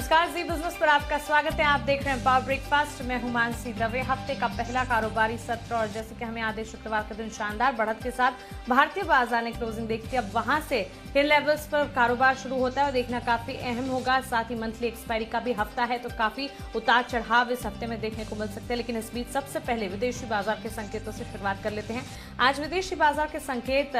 नमस्कार, जी बिजनेस पर आपका स्वागत है। आप देख रहे हैं पावर ब्रेकफास्ट। मैं हूं मानसी दवे। हफ्ते का पहला कारोबारी सत्र और जैसे कि हमें आधे शुक्रवार के दिन शानदार बढ़त के साथ भारतीय बाजार ने क्लोजिंग देखी। अब वहां से हिल लेवल्स पर कारोबार शुरू होता है और देखना काफी अहम होगा। साथ ही मंथली एक्सपायरी का भी हफ्ता है तो काफी उतार चढ़ाव इस हफ्ते में देखने को मिल सकते हैं। लेकिन इस बीच सबसे पहले विदेशी बाजार के संकेतों से शुरुआत कर लेते हैं। आज विदेशी बाजार के संकेत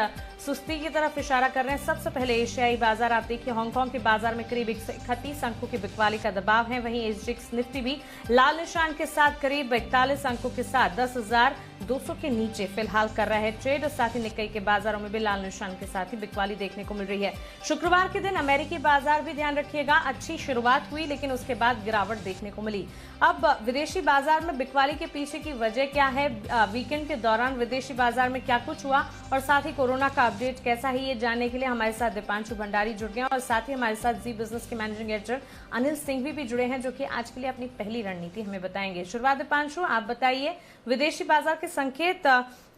सुस्ती की तरफ इशारा कर रहे हैं। सबसे पहले एशियाई बाजार आप देखिए, हांगकांग के बाजार में करीब 131 अंकों की बिकवाली का दबाव है। वहीं एसजीएक्स निफ्टी भी लाल निशान के साथ करीब 41 अंकों के साथ 10,200 के नीचे फिलहाल कर रहा है ट्रेड। और साथ ही निक्कई के बाजारों में भी लाल निशान के साथ ही बिकवाली देखने को मिल रही है। शुक्रवार के दिन अमेरिकी बाजार भी ध्यान रखिएगा, अच्छी शुरुआत हुई लेकिन उसके बाद गिरावट देखने को मिली। अब विदेशी बाजार में बिकवाली के पीछे की वजह क्या है, वीकेंड के दौरान विदेशी बाजार में क्या कुछ हुआ और साथ ही कोरोना का अपडेट कैसा है, ये जानने के लिए हमारे साथ दीपांशु भंडारी जुड़ गए और साथ ही हमारे साथ जी बिजनेस के मैनेजिंग एडिटर अनिल सिंघवी भी जुड़े हैं, जो कि आज के लिए अपनी पहली रणनीति हमें बताएंगे। शुरुआत दीपांशु, आप बताइए विदेशी बाजार के संकेत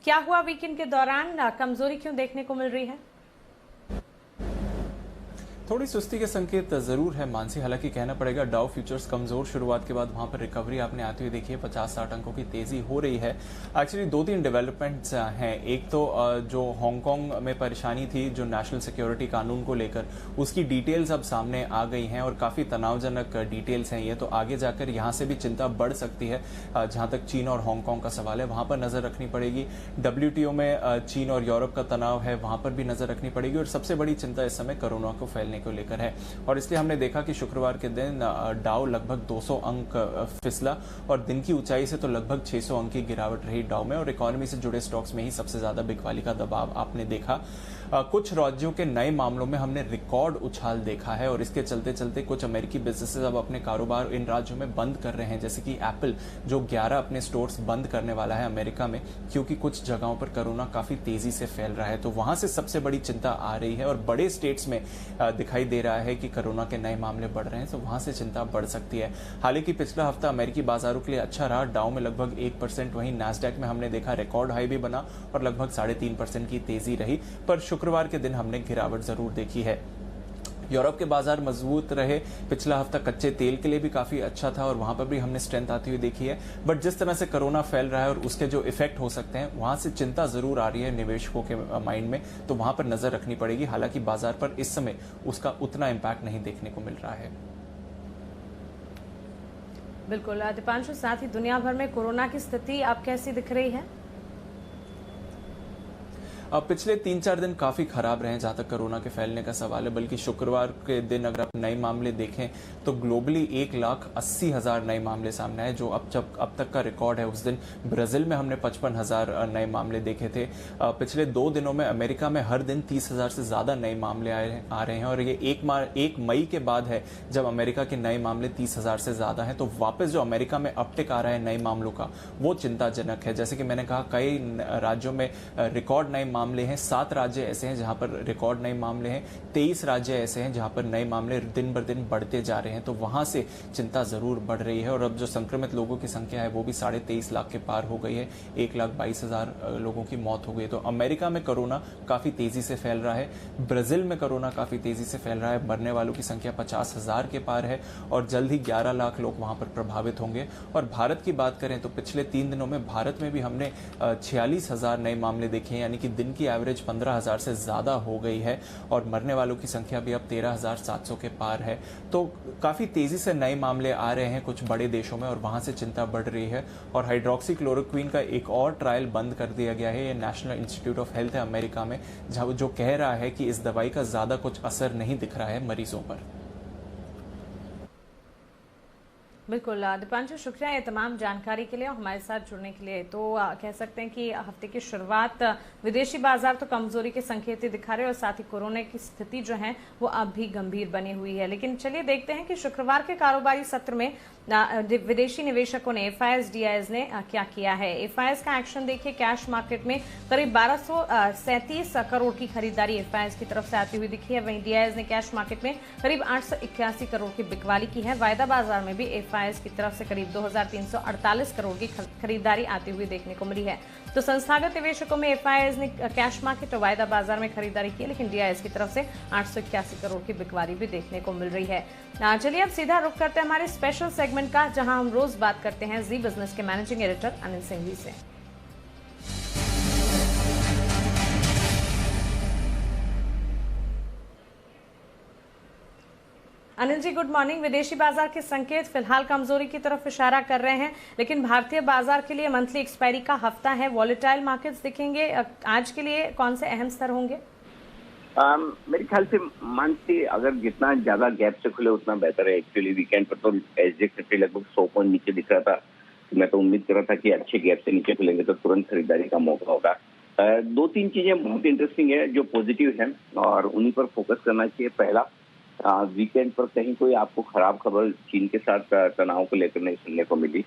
क्या हुआ वीकेंड के दौरान, कमजोरी क्यों देखने को मिल रही है? थोड़ी सुस्ती के संकेत जरूर है मानसी, हालांकि कहना पड़ेगा डाउ फ्यूचर्स कमजोर शुरुआत के बाद वहां पर रिकवरी आपने आती हुई देखी है। 50-60 अंकों की तेजी हो रही है। एक्चुअली 2-3 डेवलपमेंट्स हैं। एक तो जो हांगकांग में परेशानी थी जो नेशनल सिक्योरिटी कानून को लेकर, उसकी डिटेल्स अब सामने आ गई हैं और काफी तनावजनक डिटेल्स हैं ये। तो आगे जाकर यहां से भी चिंता बढ़ सकती है। जहां तक चीन और हांगकांग का सवाल है वहां पर नजर रखनी पड़ेगी। WTO में चीन और यूरोप का तनाव है, वहां पर भी नजर रखनी पड़ेगी। और सबसे बड़ी चिंता इस समय कोरोना को फैलने को लेकर है और इसलिए हमने देखा कि शुक्रवार के दिन डाउ लगभग 200 अंक फिसला और दिन की ऊंचाई से तो लगभग 600 अंक की गिरावट रही डाउ में। और इकोनॉमी से जुड़े स्टॉक्स में ही सबसे ज्यादा बिकवाली का दबाव आपने देखा। कुछ राज्यों के नए मामलों में हमने रिकॉर्ड उछाल देखा है और इसके चलते चलते कुछ अमेरिकी बिजनेसेस अब अपने कारोबार इन राज्यों में बंद कर रहे हैं, जैसे कि एप्पल जो 11 अपने स्टोर्स बंद करने वाला है अमेरिका में, क्योंकि कुछ जगहों पर कोरोना काफी तेजी से फैल रहा है। तो वहां से सबसे बड़ी चिंता आ रही है और बड़े स्टेट्स में दिखाई दे रहा है कि कोरोना के नए मामले बढ़ रहे हैं, तो वहां से चिंता बढ़ सकती है। हालांकि पिछला हफ्ता अमेरिकी बाजारों के लिए अच्छा रहा। डाउ में लगभग 1%, वहीं नैस्डैक में हमने देखा रिकॉर्ड हाई भी बना और लगभग 3.5% की तेजी रही। पर शुक्रवार के दिन हमने गिरावट जरूर देखी है। यूरोप के बाजार मजबूत रहे। पिछला हफ्ता कच्चे तेल के लिए भी काफी अच्छा था और वहां पर भी हमने स्ट्रेंथ आती हुई देखी है। बट जिस तरह से कोरोना फैल रहा है और उसके जो इफेक्ट हो सकते हैं, वहां से चिंता जरूर आ रही है निवेशकों के माइंड में, तो वहां पर नजर रखनी पड़ेगी। हालांकि बाजार पर इस समय उसका उतना इम्पैक्ट नहीं देखने को मिल रहा है। बिल्कुल दीपांशु, साथ ही दुनिया भर में कोरोना की स्थिति अब कैसी दिख रही है? अब पिछले 3-4 दिन काफी खराब रहे जहां तक कोरोना के फैलने का सवाल है। बल्कि शुक्रवार के दिन अगर आप नए मामले देखें तो ग्लोबली 1,80,000 नए मामले सामने आए, जो अब तक का रिकॉर्ड है। उस दिन ब्राजील में हमने 55,000 नए मामले देखे थे। पिछले 2 दिनों में अमेरिका में हर दिन 30,000 से ज्यादा नए मामले आ रहे हैं और ये 1 मई के बाद है जब अमेरिका के नए मामले 30,000 से ज्यादा हैं। तो वापस जो अमेरिका में अपटिक आ रहा है नए मामलों का, वो चिंताजनक है। जैसे कि मैंने कहा, कई राज्यों में रिकॉर्ड नए मामले हैं। 7 राज्य ऐसे हैं जहां पर रिकॉर्ड नए मामले हैं। 23 राज्य ऐसे हैं जहां पर नए मामले दिन बर दिन बढ़ते जा रहे हैं। तो वहां से चिंता जरूर बढ़ रही है और अब जो संक्रमित लोगों की संख्या है वो भी 23.5 लाख के पार हो गई है। 1,22,000 लोगों की मौत हो गई। तो अमेरिका में कोरोना काफी तेजी से फैल रहा है। ब्राजील में कोरोना काफी तेजी से फैल रहा है। मरने वालों की संख्या 50,000 के पार है और जल्द ही 11 लाख लोग वहां पर प्रभावित होंगे। और भारत की बात करें तो पिछले 3 दिनों में भारत में भी हमने 46,000 नए मामले देखे हैं, यानी कि दिन की एवरेज 15,000 से ज्यादा हो गई है और मरने वालों की संख्या भी अब 13,700 के पार है। तो काफी तेजी से नए मामले आ रहे हैं कुछ बड़े देशों में और वहां से चिंता बढ़ रही है। और हाइड्रोक्सी क्लोरोक्विन का एक और ट्रायल बंद कर दिया गया है। ये नेशनल इंस्टीट्यूट ऑफ हेल्थ है अमेरिका में, जो कह रहा है कि इस दवाई का ज्यादा कुछ असर नहीं दिख रहा है मरीजों पर। बिल्कुल दीपांशु, शुक्रिया ये तमाम जानकारी के लिए और हमारे साथ जुड़ने के लिए। तो कह सकते हैं कि हफ्ते की शुरुआत विदेशी बाजार तो कमजोरी के संकेत दिखा रहे हैं और साथ ही कोरोना की स्थिति जो है वो अब भी गंभीर बनी हुई है। लेकिन चलिए देखते हैं कि शुक्रवार के कारोबारी सत्र में विदेशी निवेशकों ने FIS-DIS ने क्या किया है। FIS का एक्शन देखिए, कैश मार्केट में करीब 1237 करोड़ की खरीदारी FIS की तरफ से आती हुई दिखी है। वहीं DIS ने कैश मार्केट में करीब 881 करोड़ की बिकवाली की है। वायदा बाजार में भी FIS एफआईएस की तरफ से करीब 2348 करोड़ की खरीदारी आती हुई देखने को मिली है। तो संस्थागत निवेशकों में एफआईएस ने कैश मार्केट और वायदा बाजार में खरीदारी की, लेकिन डीआईएस की तरफ से 881 करोड़ की बिकवारी भी देखने को मिल रही है। चलिए अब सीधा रुख करते हैं हमारे स्पेशल सेगमेंट का, जहां हम रोज बात करते हैं जी बिजनेस के मैनेजिंग एडिटर अनिल सिंघवी से। Anil ji, good morning. विदेशी बाजार के संकेत फिलहाल कमजोरी की तरफ इशारा कर रहे हैं, लेकिन भारतीय बाजार के लिए मंथली एक्सपायरी का हफ्ता है, वॉलेटाइल मार्केट्स दिखेंगे। आज के लिए कौन से अहम स्तर होंगे? मेरे ख्याल से मंथली अगर जितना ज्यादा गैप से खुले उतना बेहतर है। एक्चुअली वीकेंड पर तो एसजेएक्स निफ्टी लगभग 100 पॉइंट नीचे दिख रहा था। मैं तो उम्मीद कर रहा था कि अच्छे गैप से नीचे खुलेंगे तो तुरंत खरीदारी का मौका होगा। 2-3 चीजें बहुत इंटरेस्टिंग है जो पॉजिटिव है और उन्हीं पर फोकस करना चाहिए। पहला, वीकेंड पर कहीं कोई आपको खराब खबर चीन के साथ तनाव को लेकर नहीं सुनने को मिली।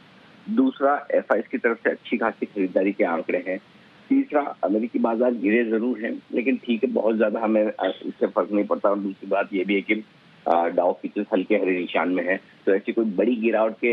दूसरा, एफआईएस की तरफ से अच्छी खासी खरीदारी के आंकड़े हैं। तीसरा, अमेरिकी बाजार गिरे जरूर हैं, लेकिन ठीक है, बहुत ज्यादा हमें इससे फर्क नहीं पड़ता। और दूसरी बात यह भी है कि डाउ फ्यूचर्स हल्के हरे निशान में है, तो ऐसी कोई बड़ी गिरावट के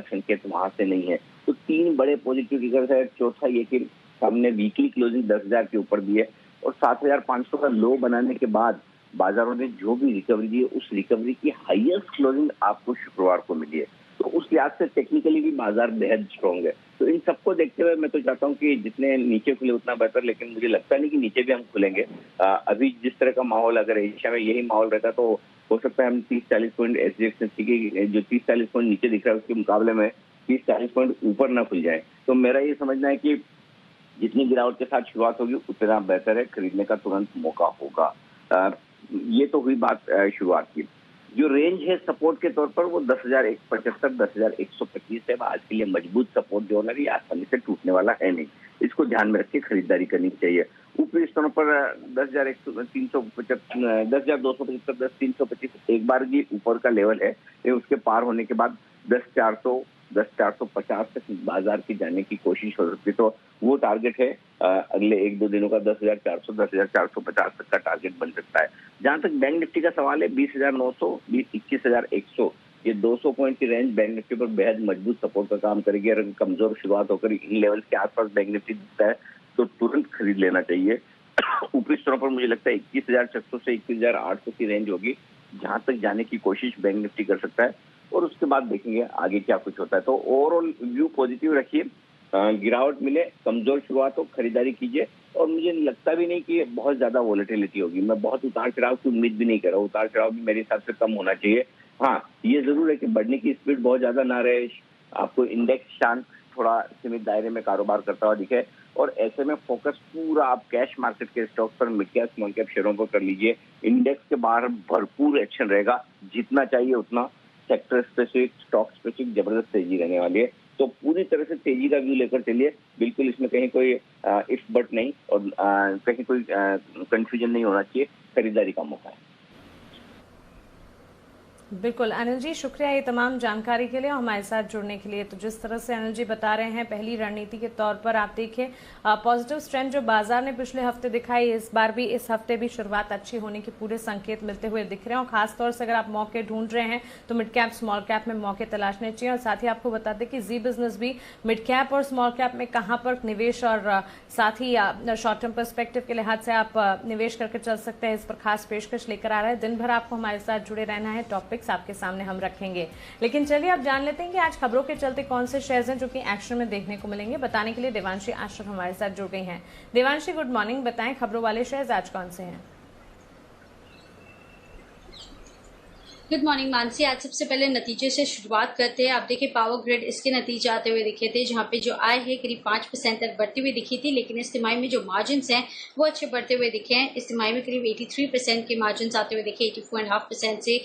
संकेत वहां से नहीं है। तो 3 बड़े पॉजिटिव फिगर्स है। चौथा ये कि हमने वीकली क्लोजिंग 10,000 के ऊपर दी है और 7,500 का लो बनाने के बाद बाजारों ने जो भी रिकवरी दी है उस रिकवरी की हाईएस्ट क्लोजिंग आपको शुक्रवार को मिली है। तो उस लिहाज से टेक्निकली भी बाजार बेहद स्ट्रॉन्ग है। तो इन सबको देखते हुए मैं तो चाहता हूं कि जितने नीचे खुले उतना बेहतर, लेकिन मुझे लगता नहीं कि नीचे भी हम खुलेंगे। अभी जिस तरह का माहौल, अगर एशिया में यही माहौल रहता तो हो सकता है हम 30-40 पॉइंट एसजेएक्स निफ्टी की जो 30-40 पॉइंट नीचे दिख रहा है उसके मुकाबले में 30-40 पॉइंट ऊपर ना खुल जाए। तो मेरा ये समझना है कि जितनी गिरावट के साथ शुरुआत होगी उतना बेहतर है, खरीदने का तुरंत मौका होगा। ये तो हुई बात शुरुआत की। जो रेंज है सपोर्ट के तौर पर वो 10,175 10,125 है। आज के लिए मजबूत सपोर्ट जो है ये आसानी से टूटने वाला है नहीं, इसको ध्यान में रख के खरीदारी करनी चाहिए। ऊपरी स्तरों पर 10,275 10,325 एक बार जी ऊपर का लेवल है, उसके पार होने के बाद 10,400 10,450 तक बाजार की जाने की कोशिश हो सकती है। तो वो टारगेट है अगले 1-2 दिनों का 10,400 10,450 तक का टारगेट बन सकता है। जहां तक बैंक निफ्टी का सवाल है, 20,900 21,100 ये 200 पॉइंट की रेंज बैंक निफ्टी पर बेहद मजबूत सपोर्ट का काम करेगी। अगर कमजोर शुरुआत होकर इन लेवल्स के आसपास बैंक निफ्टी दिखता है तो तुरंत खरीद लेना चाहिए। ऊपरी स्तरों पर मुझे लगता है 21,600 से 21,800 की रेंज होगी, जहां तक जाने की कोशिश बैंक निफ्टी कर सकता है और उसके बाद देखेंगे आगे क्या कुछ होता है। तो ओवरऑल व्यू पॉजिटिव रखिए। गिरावट मिले, कमजोर शुरुआत हो, खरीदारी कीजिए। और मुझे लगता भी नहीं कि बहुत ज्यादा वॉलेटिलिटी होगी। मैं बहुत उतार चढ़ाव की उम्मीद भी नहीं कर रहा हूँ। उतार चढ़ाव भी मेरे हिसाब से कम होना चाहिए। हाँ, ये जरूर है कि बढ़ने की स्पीड बहुत ज्यादा ना रहे, आपको इंडेक्स शांत थोड़ा सीमित दायरे में कारोबार करता हुआ दिखे। और ऐसे में फोकस पूरा आप कैश मार्केट के स्टॉक पर, मिड कैप स्मॉल कैप शेयरों पर कर लीजिए। इंडेक्स के बाहर भरपूर एक्शन रहेगा, जितना चाहिए उतना। सेक्टर स्पेसिफिक, स्टॉक स्पेसिफिक जबरदस्त तेजी रहने वाली है। तो पूरी तरह से तेजी का व्यू लेकर चलिए। बिल्कुल इसमें कहीं कोई इफ बट नहीं और कहीं कोई कंफ्यूजन नहीं होना चाहिए। खरीदारी का मौका है। बिल्कुल अनिल जी, शुक्रिया ये तमाम जानकारी के लिए और हमारे साथ जुड़ने के लिए। तो जिस तरह से अनिल जी बता रहे हैं, पहली रणनीति के तौर पर आप देखिए पॉजिटिव स्ट्रेंथ जो बाजार ने पिछले हफ्ते दिखाई, इस बार भी इस हफ्ते भी शुरुआत अच्छी होने के पूरे संकेत मिलते हुए दिख रहे हैं। और खासतौर से अगर आप मौके ढूंढ रहे हैं तो मिड कैप स्मॉल कैप में मौके तलाशने चाहिए। और साथ ही आपको बता दें कि जी बिजनेस भी मिड कैप और स्मॉल कैप में कहाँ पर निवेश और साथ ही शॉर्ट टर्म पर्सपेक्टिव के लिहाज से आप निवेश करके चल सकते हैं, इस पर खास पेशकश लेकर आ रहा है। दिन भर आपको हमारे साथ जुड़े रहना है, टॉपिक्स आपके सामने हम रखेंगे। लेकिन चलिए अब जान लेते हैं कि आज खबरों के चलते कौन से शेयर्स हैं जो कि एक्शन में देखने को मिलेंगे। बताने के लिए देवांशी आश्रफ हमारे साथ जुड़ गई हैं। Devanshi, good morning. बताएं खबरों वाले शेयर्स आज कौन से हैं? Good morning Mansi. आज सबसे पहले नतीजे से शुरुआत करते हैं। आप देखिए पावर ग्रिड इसके नतीजे आते हुए दिखे थे, जहां पे जो आय है करीब 5% तक बढ़ती हुई दिखी थी, लेकिन इस तिमाही में जो मार्जिन हैं वो अच्छे बढ़ते हुए दिखे हैं। इस तिमाही में करीब 83% के मार्जिन आते हुए दिखे, 84.5% से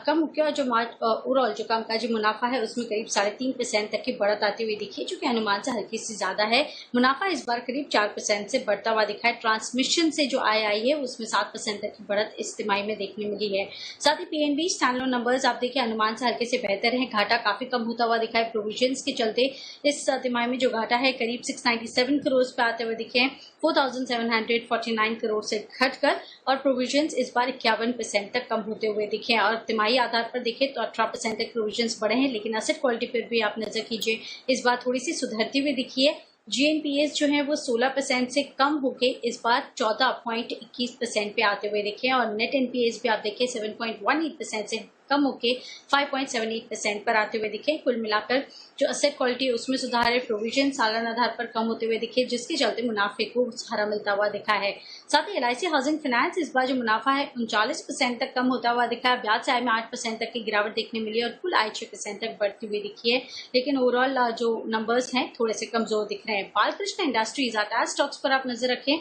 कम हो गया। और जो ओवरऑल जो कामकाजी मुनाफा है उसमें करीब 3.5% तक की बढ़त आती हुई दिखी, जो कि अनुमान से हल्की सी ज्यादा है। मुनाफा इस बार करीब 4% से बढ़ता हुआ दिखा है। ट्रांसमिशन से जो आय आई है उसमें 7% तक की बढ़त इस तिमाही में देखने मिली है। साथ ही पीएनबी स्टैंडअलोन नंबर्स आप देखिए अनुमान से हल्के से बेहतर है। घाटा काफी कम होता हुआ दिखा है प्रोविजंस के चलते। इस तिमाही में जो घाटा है करीब 697 करोड़ पे आते हुए दिखे हैं, 4749 करोड़ से घटकर, और प्रोविजंस इस बार 51% तक कम होते हुए दिखे हैं। और तिमाही आधार पर देखें तो 18% तक प्रोविजंस बढ़े हैं, लेकिन एसेट क्वालिटी पर भी आप नजर कीजिए, इस बार थोड़ी सी सुधरती हुई दिखी है। GNPAs जो है वो 16% से कम होके इस बार 14.21% पे आते हुए दिखे हैं, और नेट NPAs भी आप देखिए 7.18% से कम होके 5.78% पर आते हुए दिखे। कुल मिलाकर जो एसेट क्वालिटी है उसमें सुधार है, प्रोविजन सालाना आधार पर कम होते हुए दिखे, जिसके चलते मुनाफे को सहारा मिलता हुआ दिखा है। साथ ही LIC हाउसिंग फाइनेंस इस बार जो मुनाफा है 39% तक कम होता हुआ दिखा है। ब्याज आय में 8% तक की गिरावट देखने मिली और कुल आय 6% तक बढ़ती हुई दिखी है, लेकिन ओवरऑल जो नंबर्स हैं थोड़े से कमजोर दिख रहे हैं। बालकृष्ण इंडस्ट्रीज आटा स्टॉक्स पर आप नजर रखें।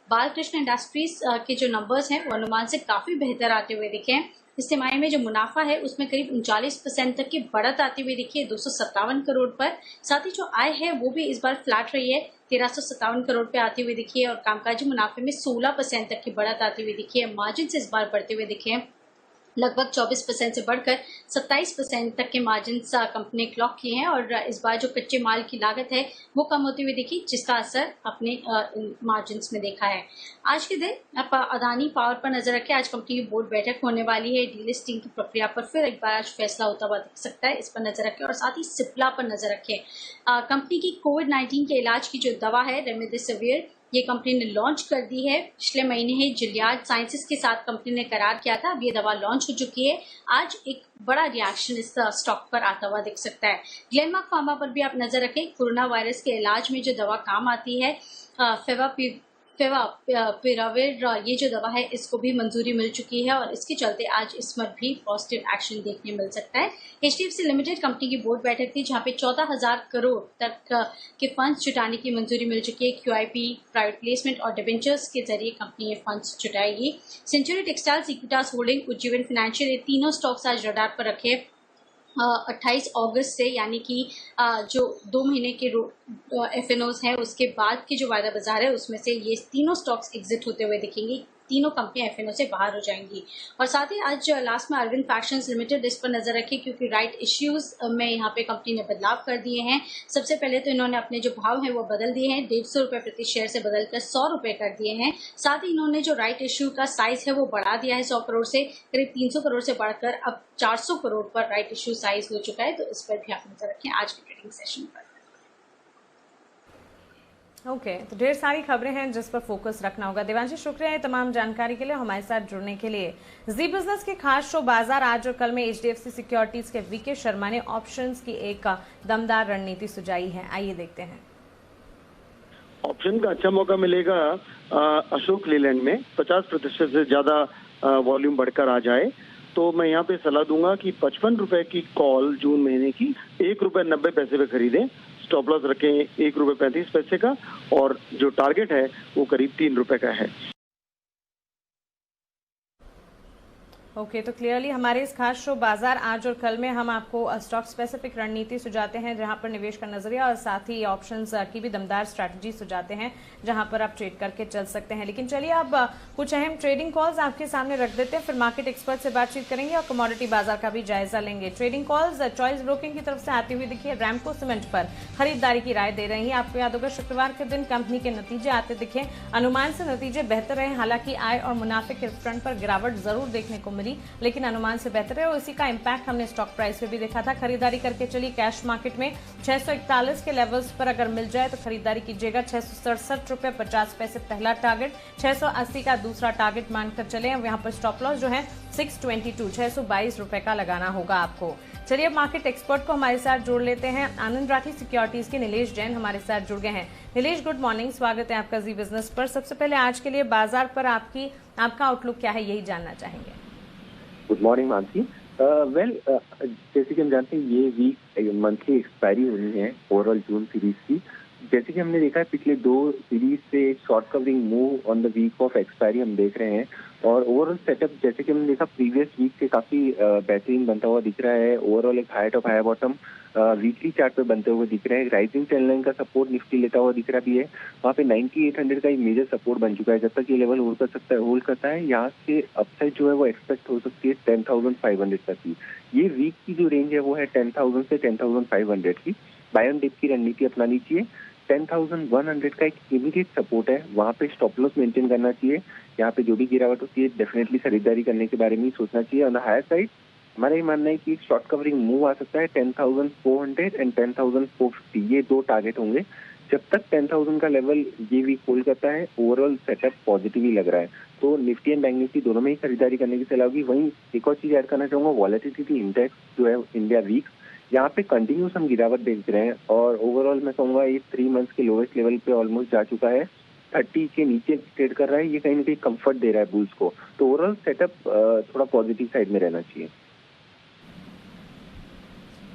बालकृष्ण इंडस्ट्रीज के जो नंबर्स हैं वो अनुमान से काफी बेहतर आते हुए दिखे हैं। इस तिमाही में जो मुनाफा है उसमें करीब 39% तक की बढ़त आती हुई दिखी है 257 करोड़ पर। साथ ही जो आय है वो भी इस बार फ्लैट रही है, 1357 करोड़ पे आती हुई दिखी है, और कामकाजी मुनाफे में 16% तक की बढ़त आती हुई दिखी है। मार्जिन से इस बार बढ़ते हुए दिखे हैं, लगभग 24% से बढ़कर 27% तक के मार्जिन कंपनी ने क्लॉक किए हैं, और इस बार जो कच्चे माल की लागत है वो कम होती हुई दिखी, जिसका असर अपने मार्जिन में देखा है। आज के दिन आप अदानी पावर पर नजर रखें। आज कंपनी की बोर्ड बैठक होने वाली है। डीलिस्टिंग की प्रक्रिया पर फिर एक बार आज फैसला होता हुआ दिख सकता है, इस पर नजर रखें। और साथ ही सिप्ला पर नजर रखें। कंपनी की कोविड-19 के इलाज की जो दवा है रेमडेसिविर, ये कंपनी ने लॉन्च कर दी है। पिछले महीने ही जिलियाड साइंसेस के साथ कंपनी ने करार किया था, अब ये दवा लॉन्च हो चुकी है। आज एक बड़ा रिएक्शन इस स्टॉक पर आता हुआ दिख सकता है। ग्लेनमार्क फार्मा पर भी आप नजर रखें। कोरोना वायरस के इलाज में जो दवा काम आती है फेविपिराविर, ये जो दवा है इसको भी मंजूरी मिल चुकी है, और इसके चलते आज इस पर भी पॉजिटिव एक्शन देखने मिल सकता है। HDFC लिमिटेड कंपनी की बोर्ड बैठक थी जहां पे 14,000 करोड़ तक के फंड्स जुटाने की मंजूरी मिल चुकी है। QIP, प्राइवेट प्लेसमेंट और डिबेंचर्स के जरिए कंपनी ये फंड्स जुटाएगी। Century Textiles, Equitas Holding, Ujjivan Financial, ये तीनों स्टॉक्स आज रडार पर रखे। 28 अगस्त से, यानी कि जो 2 महीने के FNOs हैं उसके बाद की जो वायदा बाजार है उसमें से ये तीनों स्टॉक्स एग्जिट होते हुए दिखेंगी। तीनों कंपनियां FNO से बाहर हो जाएंगी। और साथ ही आज लास्ट में अरविंद फैशंस लिमिटेड, इस पर नजर रखी क्योंकि राइट इश्यूज में यहाँ पे कंपनी ने बदलाव कर दिए हैं। सबसे पहले तो इन्होंने अपने जो भाव हैं वो बदल दिए हैं, 150 रुपये प्रति शेयर से बदलकर 100 रुपये कर दिए हैं। साथ ही इन्होंने जो राइट इश्यू का साइज है वो बढ़ा दिया है, 100 करोड़ से करीब 300 करोड़ से बढ़कर अब 400 करोड़ पर राइट इश्यू साइज हो चुका है। तो इस पर भी आप नजर रखें आज के ट्रेडिंग सेशन पर। ओके, तो ढेर सारी खबरें हैं जिस पर फोकस रखना होगा। देवांशी, शुक्रिया है तमाम जानकारी के लिए, हमारे साथ जुड़ने के लिए। जी बिजनेस के खास शो बाजार आज और कल में HDFC सिक्योरिटीज के VK शर्मा ने ऑप्शंस की एक दमदार रणनीति सुझाई है, आइए देखते हैं। ऑप्शन का अच्छा मौका मिलेगा अशोक लीलैंड में 50% से ज्यादा वॉल्यूम बढ़कर आ जाए, तो मैं यहाँ पे सलाह दूंगा कि 55 रुपए की कॉल जून महीने की 1 रुपए 90 पैसे पे खरीदें। स्टॉप लॉस रखें 1 रुपए 35 पैसे का, और जो टारगेट है वो करीब 3 रुपए का है। ओके, तो क्लियरली हमारे इस खास शो बाजार आज और कल में हम आपको स्टॉक स्पेसिफिक रणनीति सुझाते हैं जहां पर निवेश का नजरिया, और साथ ही ऑप्शंस की भी दमदार स्ट्रैटेजी सुझाते हैं जहां पर आप ट्रेड करके चल सकते हैं। लेकिन चलिए अब कुछ अहम ट्रेडिंग कॉल्स आपके सामने रख देते हैं, फिर मार्केट एक्सपर्ट से बातचीत करेंगे और कमोडिटी बाजार का भी जायजा लेंगे। ट्रेडिंग कॉल्स चॉइस ब्रोकिंग की तरफ से आती हुई दिखी है। रैमको सीमेंट पर खरीदारी की राय दे रही है। आपको याद होगा शुक्रवार के दिन कंपनी के नतीजे आते दिखे, अनुमान से नतीजे बेहतर रहे, हालांकि आय और मुनाफे के फ्रंट पर गिरावट जरूर देखने को मिली, लेकिन अनुमान से बेहतर है, और इसी का इंपैक्ट हमने स्टॉक प्राइस पे भी देखा था। खरीदारी करके चली कैश मार्केट में 641 के लेवल्स पर अगर मिल जाए तो खरीदारी कीजिएगा। 667 रुपये 50 पैसे पहला टारगेट, 680 का दूसरा टारगेट मानकर चले। यहाँ पर स्टॉप लॉस जो है 622 रुपए का लगाना होगा आपको। चलिए अब मार्केट एक्सपर्ट को हमारे साथ जोड़ लेते हैं। आनंद राठी सिक्योरिटीज के नीलेश जैन हमारे साथ जुड़ गए हैं। नीलेश, गुड मॉर्निंग, स्वागत है आपका जी बिजनेस पर। सबसे पहले आज के लिए बाजार पर आपका आउटलुक क्या है, यही जानना चाहेंगे। Good morning Mansi. जैसे कि हम जानते हैं ये वीक मंथली एक्सपायरी होनी है ओवरऑल जून सीरीज की, जैसे कि हमने देखा है पिछले 2 सीरीज से short covering move on the week of expiry हम देख रहे हैं और ओवरऑल सेटअप जैसे कि हमने देखा प्रीवियस वीक से काफी बेहतरीन बनता हुआ दिख रहा है। ओवरऑल एक high top high bottom weekly chart पे बनते हुए दिख रहे हैं। राइजिंग ट्रेंड लाइन का सपोर्ट निफ्टी लेता हुआ दिख रहा भी है। वहाँ पे 9800 का एक मेजर सपोर्ट बन चुका है। जब तक ये लेवल होल्ड करता है यहाँ से अपसाइड जो है वो एक्सपेक्ट हो सकती है 10,500 तक की। ये वीक की जो रेंज है वो है 10,000 से 10,500 की। बाय ऑन डिप की रणनीति अपना लीजिए। 10,100 का एक इमीडिएट सपोर्ट है, वहाँ पे स्टॉप लॉस मेंटेन करना चाहिए। यहाँ पे जो भी गिरावट होती है डेफिनेटली खरीदारी करने के बारे में ही सोचना चाहिए। ऑन द हायर साइड हमारा ये मानना है कि एक शॉर्ट कवरिंग मूव आ सकता है 10,400 एंड 10,450, ये 2 टारगेट होंगे। जब तक 10,000 का लेवल ये वीक होल्ड करता है ओवरऑल सेटअप पॉजिटिव ही लग रहा है। तो निफ्टी एंड बैंक निफ्टी दोनों में ही खरीदारी करने की सलाह होगी। वहीं एक और चीज ऐड करना चाहूंगा, वॉलेटिलिटी इंडेक्स जो है इंडिया वीक, यहाँ पे कंटिन्यूस हम गिरावट देख रहे हैं और ओवरऑल मैं कहूंगा ये 3 मंथ्स के लोवेस्ट लेवल पे ऑलमोस्ट जा चुका है। 30 के नीचे ट्रेड कर रहा है, ये कहीं ना कहीं कंफर्ट दे रहा है बुल्स को। तो ओवरऑल सेटअप थोड़ा पॉजिटिव साइड में रहना चाहिए।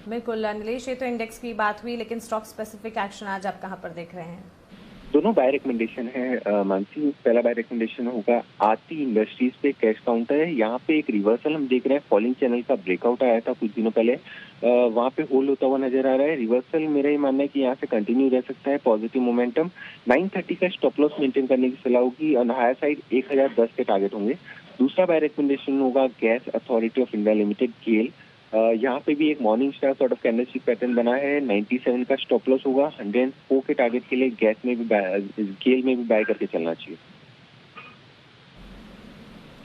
बिल्कुल नीलेश, ये तो इंडेक्स की बात हुई, लेकिन स्टॉक स्पेसिफिक एक्शन आज आप कहां पर देख रहे हैं? दोनों बाय रिकमेंडेशन है मानसी। पहला बाय रिकमेंडेशन होगा आरती इंडस्ट्रीज पे कैश काउंटर है। यहाँ पे एक रिवर्सल हम देख रहे हैं। फॉलिंग चैनल का ब्रेकआउट आया था कुछ दिनों पहले, वहाँ पे होल्ड होता हुआ नजर आ रहा है। रिवर्सल मेरा ये मानना है कि यहाँ से कंटिन्यू रह सकता है पॉजिटिव मोमेंटम। 930 का स्टॉप लॉस मेंटेन करने की सलाह होगी। ऑन हायर साइड 1010 के टारगेट होंगे। दूसरा बाय रिकमेंडेशन होगा Gas Authority of India Limited GAIL. यहाँ पे भी एक morning star sort of candlestick pattern बना है। 97 का स्टॉप लॉस होगा। 104 के टारगेट के लिए गैस में भी गेल में भी बाय करके चलना चाहिए।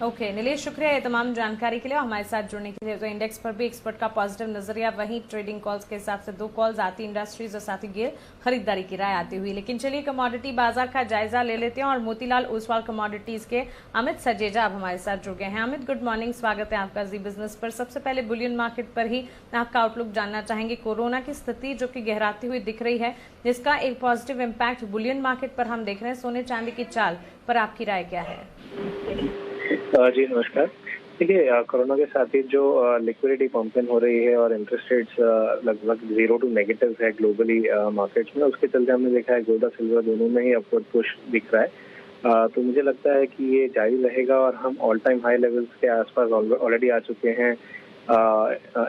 ओके नीलेश, शुक्रिया ये तमाम जानकारी के लिए, हमारे साथ जुड़ने के लिए। तो इंडेक्स पर भी एक्सपर्ट का पॉजिटिव नजरिया, वहीं ट्रेडिंग कॉल्स के हिसाब से 2 कॉल्स आती इंडस्ट्रीज और साथ ही गेल खरीदारी की राय आती हुई। लेकिन चलिए कमोडिटी बाजार का जायजा ले लेते हैं और मोतीलाल ओसवाल कमोडिटीज के अमित सजेजा अब हमारे साथ जुड़ गए हैं। अमित, गुड मॉर्निंग, स्वागत है आपका जी बिजनेस पर। सबसे पहले बुलियन मार्केट पर ही आपका आउटलुक जानना चाहेंगे। कोरोना की स्थिति जो कि गहराती हुई दिख रही है, जिसका एक पॉजिटिव इम्पैक्ट बुलियन मार्केट पर हम देख रहे हैं। सोने चांदी की चाल पर आपकी राय क्या है? जी नमस्कार। देखिए, कोरोना के साथ ही जो लिक्विडिटी पंपिंग हो रही है और इंटरेस्ट रेट्स लगभग 0 to नेगेटिव है ग्लोबली मार्केट्स में, उसके चलते हमने देखा है गोल्ड और सिल्वर दोनों में ही अपवर्ड पुश दिख रहा है। तो मुझे लगता है कि ये जारी रहेगा और हम ऑल टाइम हाई लेवल्स के आसपास ऑलरेडी आ चुके हैं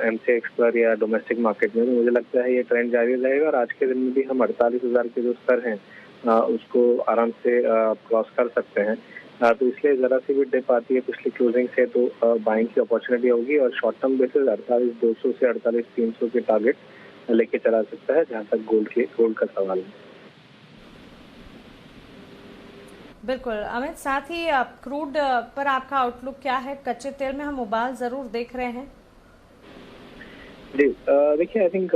एमसीएक्स पर या डोमेस्टिक मार्केट में। तो मुझे लगता है ये ट्रेंड जारी रहेगा और आज के दिन में भी हम 48,000 के जो स्तर हैं उसको आराम से क्रॉस कर सकते हैं। तो इसलिए जरा सी भी डिप आती है पिछली क्लोजिंग से तो बाइंग की अपॉर्चुनिटी होगी और शॉर्ट टर्म बेसिस 48,200 से 48,300 के टारगेट लेके चला सकता है, जहां तक गोल्ड का सवाल है। बिल्कुल अमित, साथ ही क्रूड पर आपका आउटलुक क्या है? कच्चे तेल में हम उबाल जरूर देख रहे हैं। जी देखिए, आई थिंक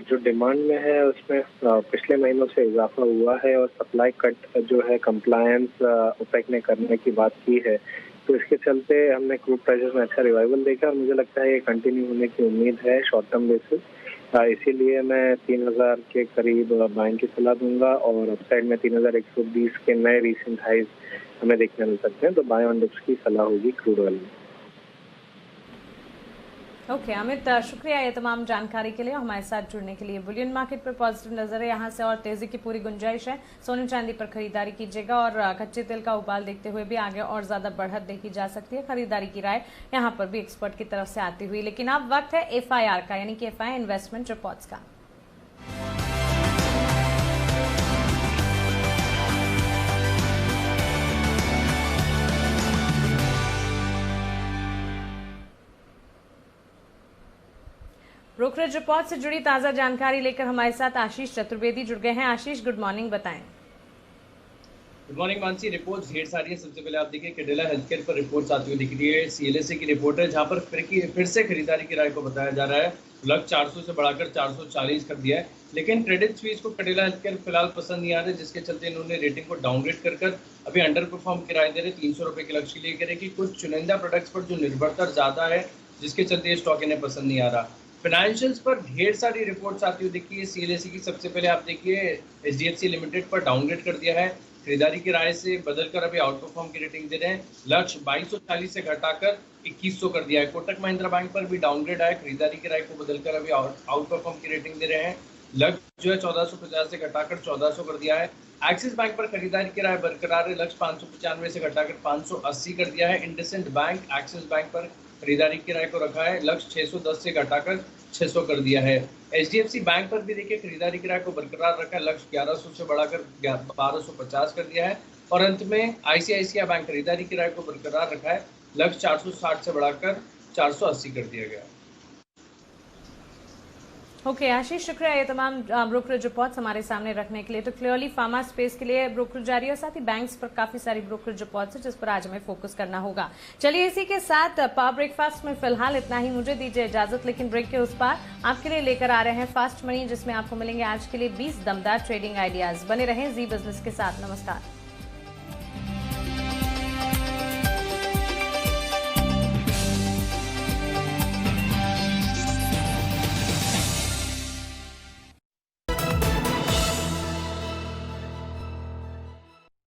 जो डिमांड में है उसमें पिछले महीनों से इजाफा हुआ है और सप्लाई कट जो है कंप्लायंस ओपेक ने करने की बात की है। तो इसके चलते हमने क्रूड प्राइसेस में अच्छा रिवाइवल देखा और मुझे लगता है ये कंटिन्यू होने की उम्मीद है शॉर्ट टर्म बेसिस। इसीलिए मैं 3,000 के करीब बाइंग की सलाह दूंगा और अपसाइड में 3,120 के नए रिसेंट हाइज हमें देखने मिल सकते हैं। तो बाय ऑन डिप्स की सलाह होगी क्रूड ऑयल में। ओके अमित, शुक्रिया ये तमाम जानकारी के लिए, हमारे साथ जुड़ने के लिए। बुलियन मार्केट पर पॉजिटिव नजर है, यहाँ से और तेजी की पूरी गुंजाइश है। सोने चांदी पर खरीदारी कीजिएगा और कच्चे तेल का उबाल देखते हुए भी आगे और ज्यादा बढ़त देखी जा सकती है। खरीदारी की राय यहाँ पर भी एक्सपर्ट की तरफ से आती हुई। लेकिन अब वक्त है FIR का, यानी कि FI इन्वेस्टमेंट रिपोर्ट्स का। ब्रोकरेज रिपोर्ट से जुड़ी ताजा जानकारी लेकर हमारे साथ आशीष चतुर्वेदी जुड़ गए हैं। आशीष, गुड मॉर्निंग, बताएं। Good morning Mansi. रिपोर्ट्स ढेर सारी है। सबसे पहले आप देखिए कैडिला हेल्थकेयर पर रिपोर्ट्स आती हुई दिख रही है। CLSA की रिपोर्ट है जहां पर फिर से खरीदारी की राय को बताया जा रहा है। लग 400 से बढ़ाकर 440 कर दिया है, लेकिन क्रेडिट स्विस को कैडिला हेल्थकेयर फिलहाल पसंद नहीं आ रहे, जिसके चलते इन्होंने रेटिंग को डाउनग्रेड कर अभी अंडर परफॉर्म की राय दे रहे। 300 रुपये के लक्ष्य लेकर है कि कुछ चुनिंदा प्रोडक्ट्स पर जो निर्भरता ज्यादा है, जिसके चलते स्टॉक इन्हें पसंद नहीं आ रहा। फाइनेंशियल्स पर ढेर सारी रिपोर्ट्स आती हुई दिखी है। CLSA की सबसे पहले आप देखिए HDFC लिमिटेड पर डाउनग्रेड कर दिया है। खरीदारी की राय से बदलकर अभी आउट परफॉर्म की रेटिंग दे रहे हैं। लक्ष्य 2240 से घटाकर 2100 कर दिया है। कोटक महिंद्रा बैंक पर भी डाउनग्रेड आया। खरीदारी की राय को बदलकर अभी आउट परफॉर्म की रेटिंग दे रहे हैं। लक्ष्य जो है 1450 से घटाकर 1400 कर दिया है। एक्सिस बैंक पर खरीदारी की राय बरकरार है, लक्ष्य 595 से घटाकर 580 कर दिया है। इंडसइंड बैंक एक्सिस बैंक पर खरीदारी की राय को रखा है, लक्ष्य 610 से घटाकर 600 कर दिया है। HDFC बैंक पर भी देखिए खरीदारी की राय को बरकरार रखा है, लक्ष्य 1100 से बढ़ाकर 1250 कर दिया है। और अंत में ICICI बैंक खरीदारी की राय को बरकरार रखा है, लक्ष्य 460 से बढ़ाकर 480 कर दिया गया। ओके आशीष, शुक्रिया ये तमाम ब्रोकरेज रिपोर्ट्स हमारे सामने रखने के लिए। तो क्लियरली फार्मा स्पेस के लिए ब्रोकरेज जारी है और साथ ही बैंक्स पर काफी सारी ब्रोकरेज रिपोर्ट्स है जिस पर आज हमें फोकस करना होगा। चलिए इसी के साथ पावर ब्रेकफास्ट में फिलहाल इतना ही, मुझे दीजिए इजाजत, लेकिन ब्रेक के उस पार आपके लिए लेकर आ रहे हैं फास्ट मनी, जिसमें आपको मिलेंगे आज के लिए 20 दमदार ट्रेडिंग आइडियाज। बने रहें जी बिजनेस के साथ। नमस्कार।